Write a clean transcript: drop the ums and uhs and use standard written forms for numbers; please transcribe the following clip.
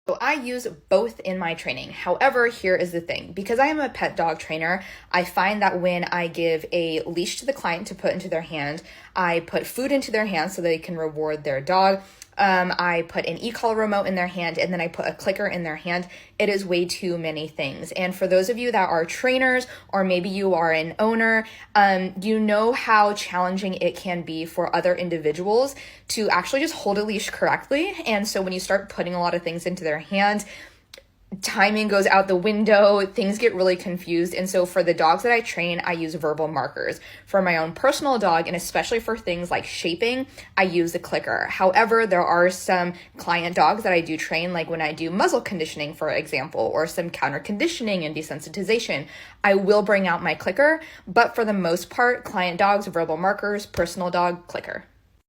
So I use both in my training. However, here is the thing. Because I am a pet dog trainer, I find that when I give a leash to the client to put into their hand, I put food into their hand so they can reward their dog. I put an e-collar remote in their hand, and then I put a clicker in their hand. It is way too many things. And for those of you that are trainers, or maybe you are an owner, you know how challenging it can be for other individuals to actually just hold a leash correctly. And so when you start putting a lot of things into their hand, timing goes out the window, things get really confused. And so for the dogs that I train, I use verbal markers. For my own personal dog, and especially for things like shaping, I use the clicker. However, there are some client dogs that I do train, like when I do muzzle conditioning, for example, or some counter conditioning and desensitization, I will bring out my clicker. But for the most part, client dogs, verbal markers, personal dog, clicker.